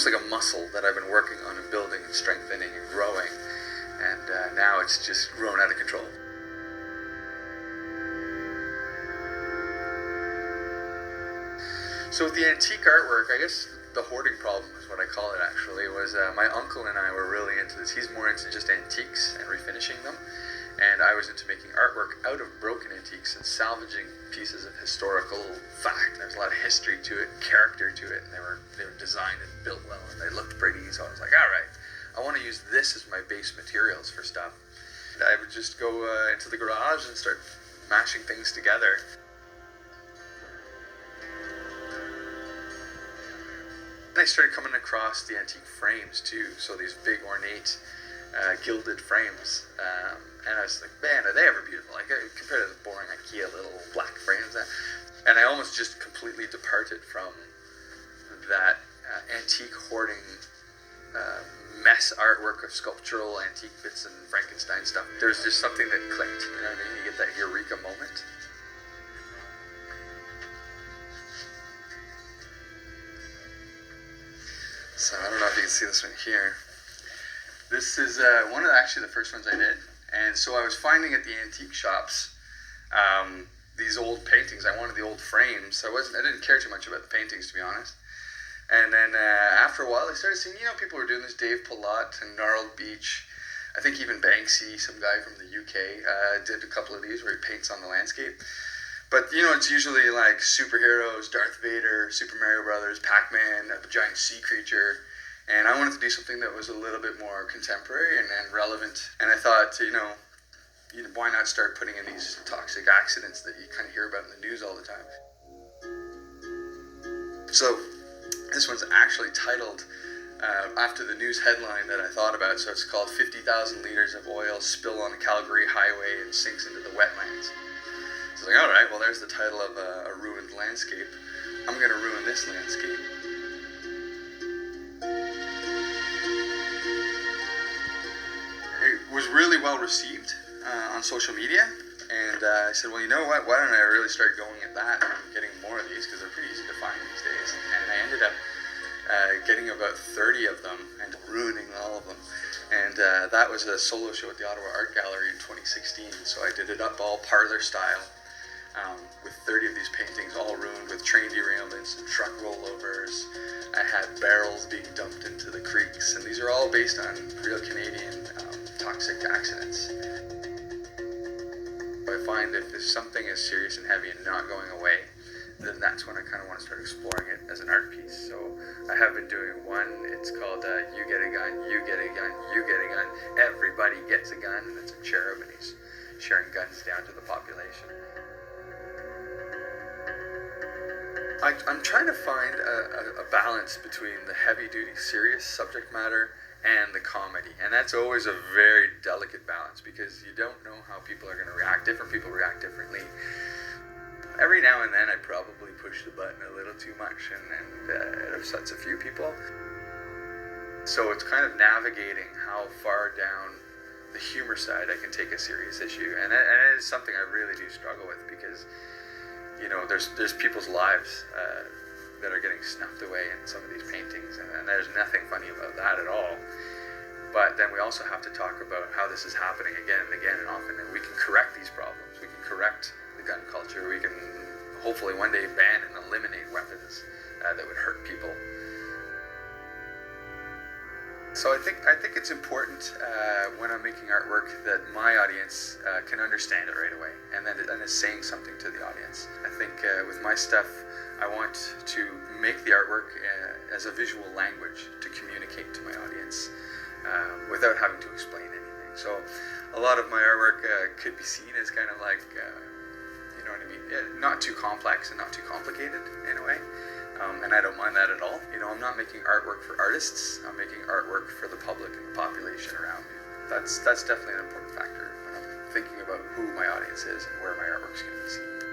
almost like a muscle that I've been working on and building and strengthening and growing, and now it's just grown out of control. So with the antique artwork, I guess the hoarding problem is what I call it actually, was my uncle and I were really into this. He's more into just antiques and refinishing them, and I was into making artwork out of broken antiques and salvaging pieces of historical fact. There's a lot of history to it, character to it, and they were designed and built well, and they looked pretty, so I was like, all right, I want to use this as my base materials for stuff. And I would just go into the garage and start mashing things together. And I started coming across the antique frames too, so these big ornate gilded frames, and I was like, man, are they ever beautiful? Like compared to the boring IKEA little black frames, and I almost just completely departed from that antique hoarding mess artwork of sculptural antique bits and Frankenstein stuff. There's just something that clicked, you know what I mean? You get that eureka moment. So I don't know if you can see this one here. This is one of the first ones I did. And so I was finding at the antique shops these old paintings. I wanted the old frames. I didn't care too much about the paintings, to be honest. And then after a while I started seeing, people were doing this. Dave Pilotte and Gnarled Beach. I think even Banksy, some guy from the UK, did a couple of these where he paints on the landscape. But, it's usually like superheroes, Darth Vader, Super Mario Brothers, Pac-Man, a giant sea creature. And I wanted to do something that was a little bit more contemporary and relevant. And I thought, why not start putting in these toxic accidents that you kind of hear about in the news all the time? So this one's actually titled after the news headline that I thought about. So it's called 50,000 liters of oil spill on the Calgary highway and sinks into the wetlands. So like, all right, well, there's the title of a ruined landscape. I'm going to ruin this landscape. It was really well received on social media, and I said, well, you know what? Why don't I really start going at that and getting more of these, because they're pretty easy to find these days. And I ended up getting about 30 of them and ruining all of them. And that was a solo show at the Ottawa Art Gallery in 2016. So I did it up all parlor style. With 30 of these paintings all ruined with train derailments and truck rollovers. I had barrels being dumped into the creeks, and these are all based on real Canadian toxic accidents. I find if something is serious and heavy and not going away, then that's when I kind of want to start exploring it as an art piece. So I have been doing one, it's called You Get a Gun, You Get a Gun, You Get a Gun, Everybody Gets a Gun, and it's a cherub and he's sharing guns down to the population. I'm trying to find a balance between the heavy-duty, serious subject matter and the comedy. And that's always a very delicate balance because you don't know how people are going to react. Different people react differently. Every now and then I probably push the button a little too much and it upsets a few people. So it's kind of navigating how far down the humor side I can take a serious issue. And it is something I really do struggle with because there's people's lives that are getting snuffed away in some of these paintings, and there's nothing funny about that at all. But then we also have to talk about how this is happening again and again and often, and we can correct these problems. We can correct the gun culture. We can hopefully one day ban and eliminate weapons that would hurt people. So I think it's important when I'm making artwork that my audience can understand it right away, and is saying something to the audience. I think with my stuff, I want to make the artwork as a visual language to communicate to my audience without having to explain anything. So a lot of my artwork could be seen as kind of like, not too complex and not too complicated in a way. And I don't mind that at all. I'm not making artwork for artists. I'm making artwork for the public and the population around me. That's definitely an important factor when I'm thinking about who my audience is and where my artwork's going to be seen.